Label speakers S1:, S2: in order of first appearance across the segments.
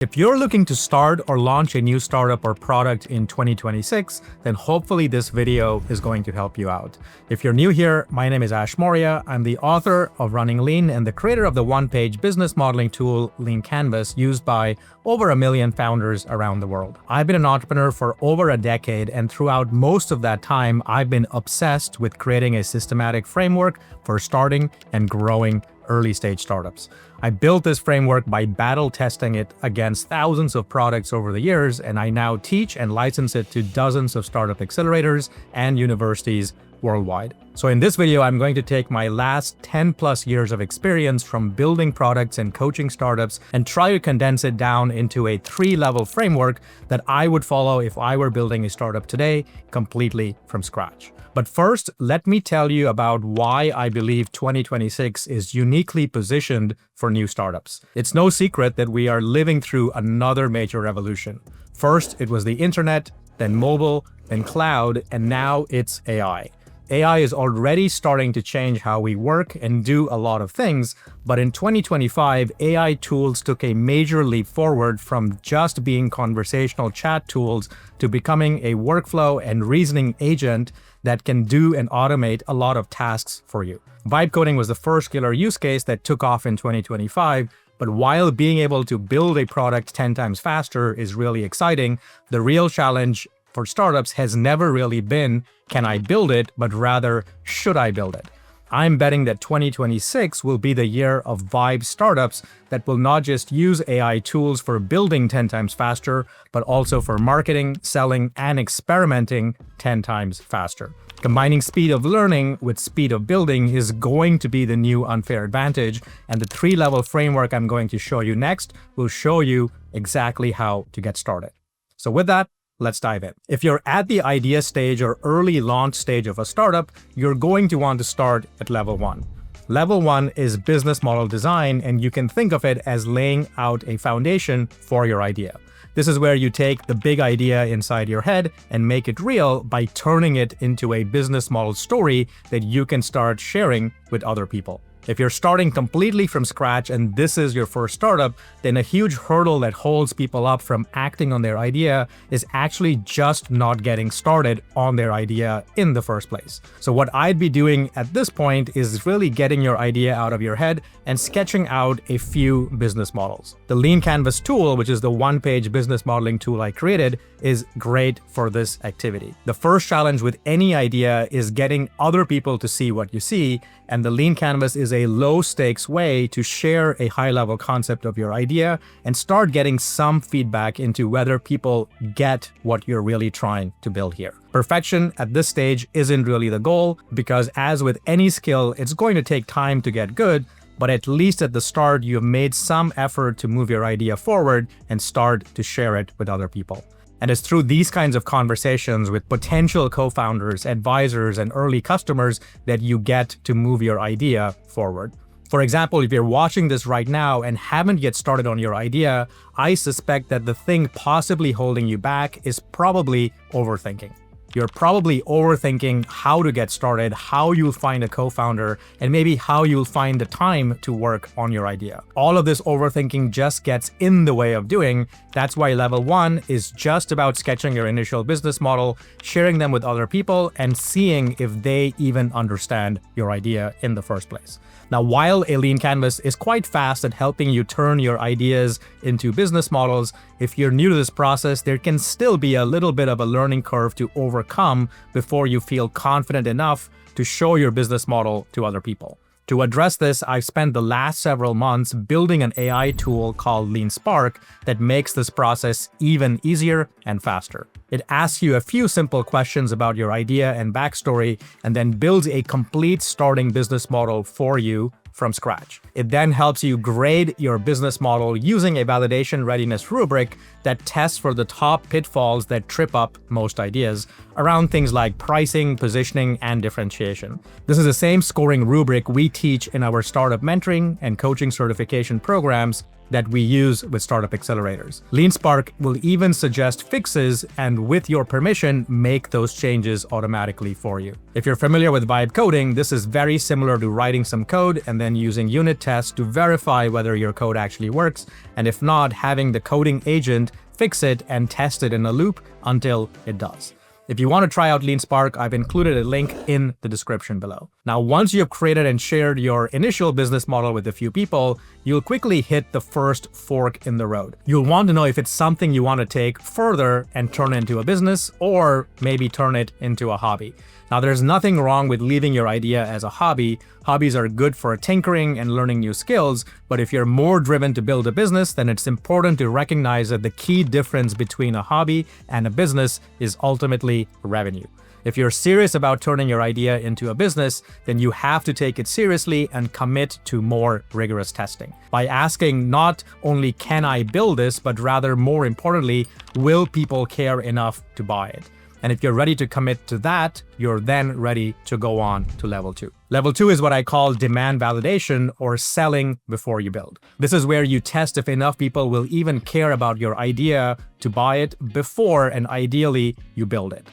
S1: If you're looking to start or launch a new startup or product in 2026, then hopefully this video is going to help you out. If you're new here, my name is Maurya. I'm the author of Running Lean and the creator of the one-page business modeling tool, Lean Canvas, used by over 1 million founders around the world. I've been an entrepreneur for over a decade, and throughout most of that time, I've been obsessed with creating a systematic framework for starting and growing early-stage startups. I built this framework by battle testing it against thousands of products over the years, and I now teach and license it to dozens of startup accelerators and universities worldwide. So in this video, I'm going to take my last 10 plus years of experience from building products and coaching startups and try to condense it down into a 3-level framework that I would follow if I were building a startup today, completely from scratch. But first, let me tell you about why I believe 2026 is uniquely positioned for new startups. It's no secret that we are living through another major revolution. First, it was the internet, then mobile, then cloud, and now it's AI. AI is already starting to change how we work and do a lot of things, but in 2025, AI tools took a major leap forward from just being conversational chat tools to becoming a workflow and reasoning agent that can do and automate a lot of tasks for you. Vibe coding was the first killer use case that took off in 2025, but while being able to build a product 10 times faster is really exciting, the real challenge for startups has never really been, can I build it, but rather, should I build it? I'm betting that 2026 will be the year of Vibe startups that will not just use AI tools for building 10 times faster, but also for marketing, selling, and experimenting 10 times faster. Combining speed of learning with speed of building is going to be the new unfair advantage, and the 3-level framework I'm going to show you next will show you exactly how to get started. So with that, let's dive in. If you're at the idea stage or early launch stage of a startup, you're going to want to start at level 1. Level 1 is business model design, and you can think of it as laying out a foundation for your idea. This is where you take the big idea inside your head and make it real by turning it into a business model story that you can start sharing with other people. If you're starting completely from scratch and this is your first startup, then a huge hurdle that holds people up from acting on their idea is actually just not getting started on their idea in the first place. So what I'd be doing at this point is really getting your idea out of your head and sketching out a few business models. The Lean Canvas tool, which is the one-page business modeling tool I created, is great for this activity. The first challenge with any idea is getting other people to see what you see, and the Lean Canvas is a low-stakes way to share a high-level concept of your idea and start getting some feedback into whether people get what you're really trying to build here. Perfection at this stage isn't really the goal, because as with any skill, it's going to take time to get good, but at least at the start, you've made some effort to move your idea forward and start to share it with other people. And it's through these kinds of conversations with potential co-founders, advisors, and early customers that you get to move your idea forward. For example, if you're watching this right now and haven't yet started on your idea, I suspect that the thing possibly holding you back is probably overthinking. You're probably overthinking how to get started, how you'll find a co-founder, and maybe how you'll find the time to work on your idea. All of this overthinking just gets in the way of doing. That's why level 1 is just about sketching your initial business model, sharing them with other people, and seeing if they even understand your idea in the first place. Now, while a Lean Canvas is quite fast at helping you turn your ideas into business models, if you're new to this process, there can still be a little bit of a learning curve to overcome before you feel confident enough to show your business model to other people. To address this, I've spent the last several months building an AI tool called Lean Spark that makes this process even easier and faster. It asks you a few simple questions about your idea and backstory, and then builds a complete starting business model for you from scratch. It then helps you grade your business model using a validation readiness rubric that tests for the top pitfalls that trip up most ideas around things like pricing, positioning, and differentiation. This is the same scoring rubric we teach in our startup mentoring and coaching certification programs, that we use with startup accelerators. LeanSpark will even suggest fixes and, with your permission, make those changes automatically for you. If you're familiar with vibe coding, this is very similar to writing some code and then using unit tests to verify whether your code actually works, and if not, having the coding agent fix it and test it in a loop until it does. If you want to try out LeanSpark, I've included a link in the description below. Now, once you have created and shared your initial business model with a few people, you'll quickly hit the first fork in the road. You'll want to know if it's something you want to take further and turn into a business, or maybe turn it into a hobby. Now, there's nothing wrong with leaving your idea as a hobby. Hobbies are good for tinkering and learning new skills, but if you're more driven to build a business, then it's important to recognize that the key difference between a hobby and a business is ultimately revenue. If you're serious about turning your idea into a business, then you have to take it seriously and commit to more rigorous testing. By asking not only can I build this, but rather more importantly, will people care enough to buy it? And if you're ready to commit to that, you're then ready to go on to level 2. Level 2 is what I call demand validation, or selling before you build. This is where you test if enough people will even care about your idea to buy it before, and ideally, you build it.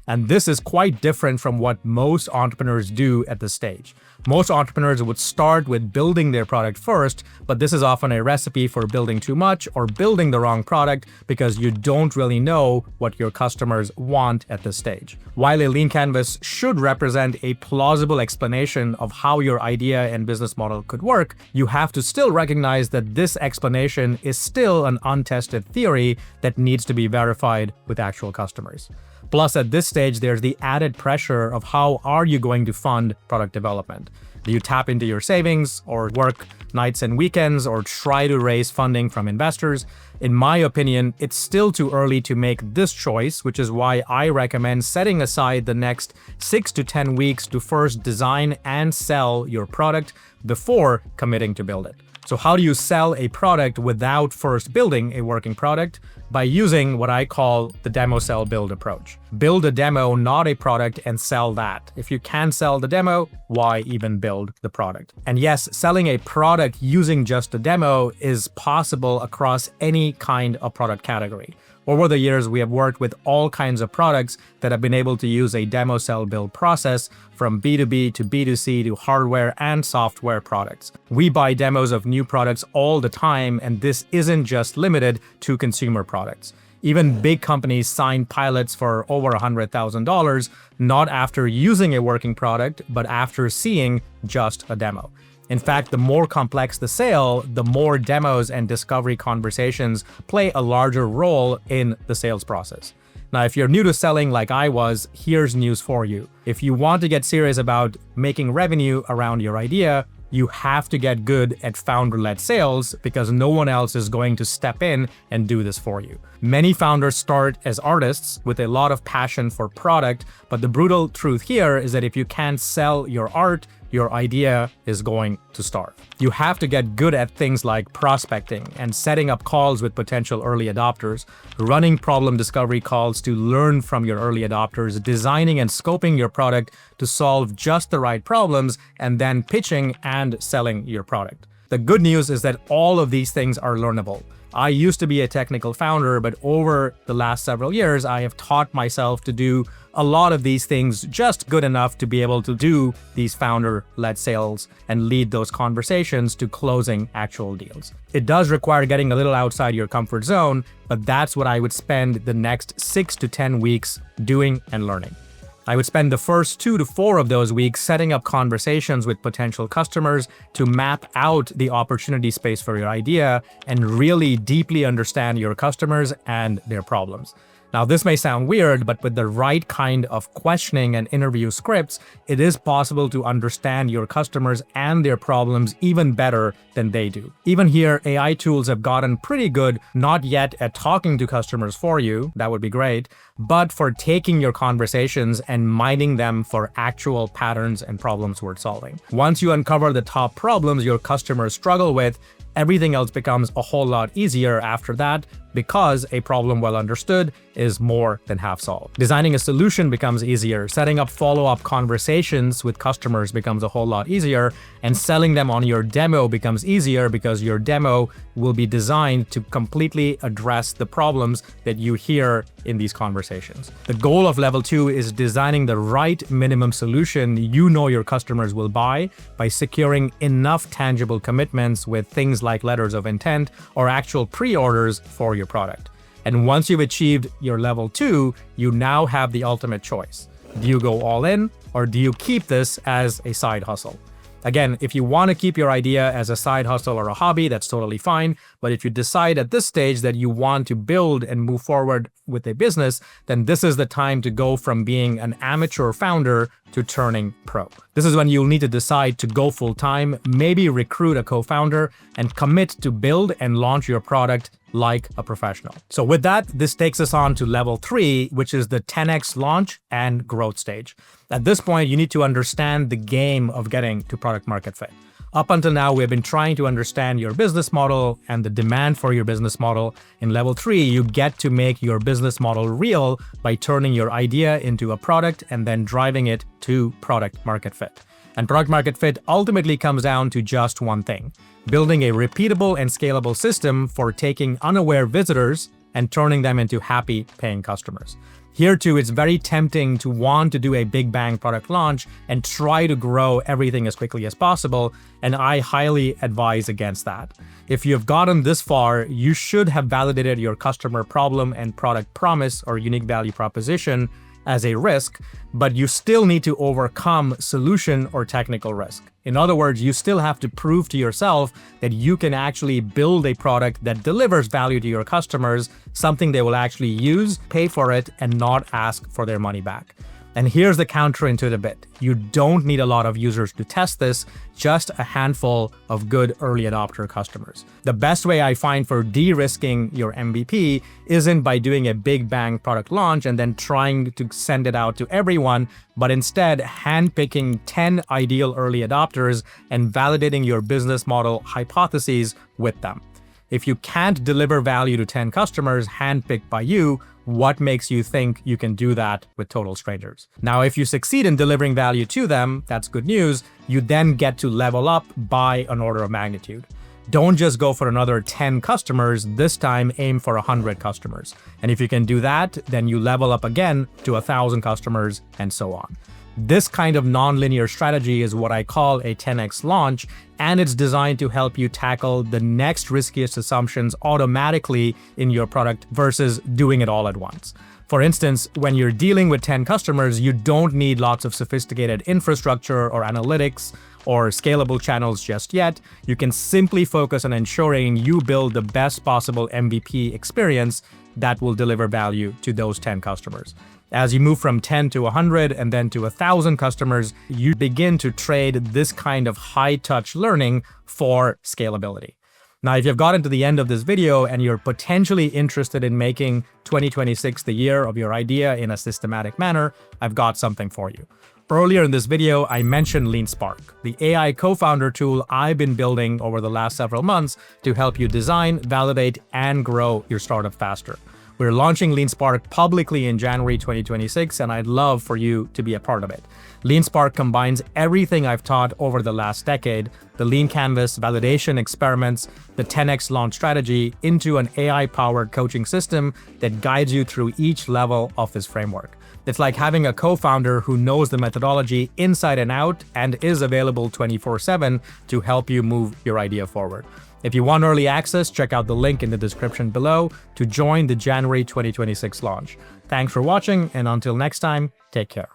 S1: And this is quite different from what most entrepreneurs do at this stage. Most entrepreneurs would start with building their product first, but this is often a recipe for building too much or building the wrong product because you don't really know what your customers want at this stage. While a lean canvas should represent a plausible explanation of how your idea and business model could work, you have to still recognize that this explanation is still an untested theory that needs to be verified with actual customers. Plus, at this stage, there's the added pressure of how are you going to fund product development? Do you tap into your savings, or work nights and weekends, or try to raise funding from investors? In my opinion, it's still too early to make this choice, which is why I recommend setting aside the next 6 to 10 weeks to first design and sell your product before committing to build it. So how do you sell a product without first building a working product? By using what I call the demo, sell, build approach. Build a demo, not a product, and sell that. If you can sell the demo, why even build the product? And yes, selling a product using just a demo is possible across any kind of product category. Over the years, we have worked with all kinds of products that have been able to use a demo, sell, build process, from B2B to B2C to hardware and software products. We buy demos of new products all the time, and this isn't just limited to consumer products. Even big companies sign pilots for over $100,000, not after using a working product, but after seeing just a demo. In fact, the more complex the sale, the more demos and discovery conversations play a larger role in the sales process. Now, if you're new to selling like I was, here's news for you. If you want to get serious about making revenue around your idea, you have to get good at founder-led sales, because no one else is going to step in and do this for you. Many founders start as artists with a lot of passion for product, but the brutal truth here is that if you can't sell your art, your idea is going to starve. You have to get good at things like prospecting and setting up calls with potential early adopters, running problem discovery calls to learn from your early adopters, designing and scoping your product to solve just the right problems, and then pitching and selling your product. The good news is that all of these things are learnable. I used to be a technical founder, but over the last several years, I have taught myself to do a lot of these things just good enough to be able to do these founder-led sales and lead those conversations to closing actual deals. It does require getting a little outside your comfort zone, but that's what I would spend the next 6 to 10 weeks doing and learning. I would spend the first 2 to 4 of those weeks setting up conversations with potential customers to map out the opportunity space for your idea and really deeply understand your customers and their problems. Now, this may sound weird, but with the right kind of questioning and interview scripts, it is possible to understand your customers and their problems even better than they do. Even here, AI tools have gotten pretty good, not yet at talking to customers for you, that would be great, but for taking your conversations and mining them for actual patterns and problems worth solving. Once you uncover the top problems your customers struggle with, everything else becomes a whole lot easier after that, because a problem well understood is more than half solved. Designing a solution becomes easier, setting up follow-up conversations with customers becomes a whole lot easier, and selling them on your demo becomes easier because your demo will be designed to completely address the problems that you hear in these conversations. The goal of level 2 is designing the right minimum solution you know your customers will buy by securing enough tangible commitments with things like letters of intent or actual pre-orders for your product. And once you've achieved your level 2, you now have the ultimate choice. Do you go all in, or do you keep this as a side hustle? Again, if you want to keep your idea as a side hustle or a hobby, that's totally fine. But if you decide at this stage that you want to build and move forward with a business, then this is the time to go from being an amateur founder to turning pro. This is when you'll need to decide to go full time, maybe recruit a co-founder, and commit to build and launch your product like a professional. So with that, this takes us on to level 3, which is the 10x launch and growth stage. At this point, you need to understand the game of getting to product market fit. Up until now, we have been trying to understand your business model and the demand for your business model. In level 3, you get to make your business model real by turning your idea into a product and then driving it to product market fit. And product market fit ultimately comes down to just one thing: building a repeatable and scalable system for taking unaware visitors and turning them into happy paying customers. Here too, it's very tempting to want to do a big bang product launch and try to grow everything as quickly as possible, and I highly advise against that. If you have gotten this far, you should have validated your customer problem and product promise or unique value proposition as a risk, but you still need to overcome solution or technical risk. In other words, you still have to prove to yourself that you can actually build a product that delivers value to your customers, something they will actually use, pay for it, and not ask for their money back. And here's the counterintuitive bit. You don't need a lot of users to test this, just a handful of good early adopter customers. The best way I find for de-risking your MVP isn't by doing a big bang product launch and then trying to send it out to everyone, but instead handpicking 10 ideal early adopters and validating your business model hypotheses with them. If you can't deliver value to 10 customers handpicked by you, what makes you think you can do that with total strangers? Now, if you succeed in delivering value to them, that's good news. You then get to level up by an order of magnitude. Don't just go for another 10 customers, this time aim for 100 customers. And if you can do that, then you level up again to 1,000 customers and so on. This kind of nonlinear strategy is what I call a 10x launch, and it's designed to help you tackle the next riskiest assumptions automatically in your product versus doing it all at once. For instance, when you're dealing with 10 customers, you don't need lots of sophisticated infrastructure or analytics or scalable channels just yet. You can simply focus on ensuring you build the best possible MVP experience that will deliver value to those 10 customers. As you move from 10 to 100 and then to 1,000 customers, you begin to trade this kind of high-touch learning for scalability. Now, if you've gotten to the end of this video and you're potentially interested in making 2026 the year of your idea in a systematic manner, I've got something for you. Earlier in this video, I mentioned LeanSpark, the AI co-founder tool I've been building over the last several months to help you design, validate, and grow your startup faster. We're launching LeanSpark publicly in January 2026, and I'd love for you to be a part of it. LeanSpark combines everything I've taught over the last decade, the Lean Canvas, validation experiments, the 10x launch strategy, into an AI-powered coaching system that guides you through each level of this framework. It's like having a co-founder who knows the methodology inside and out and is available 24/7 to help you move your idea forward. If you want early access, check out the link in the description below to join the January 2026 launch. Thanks for watching, and until next time, take care.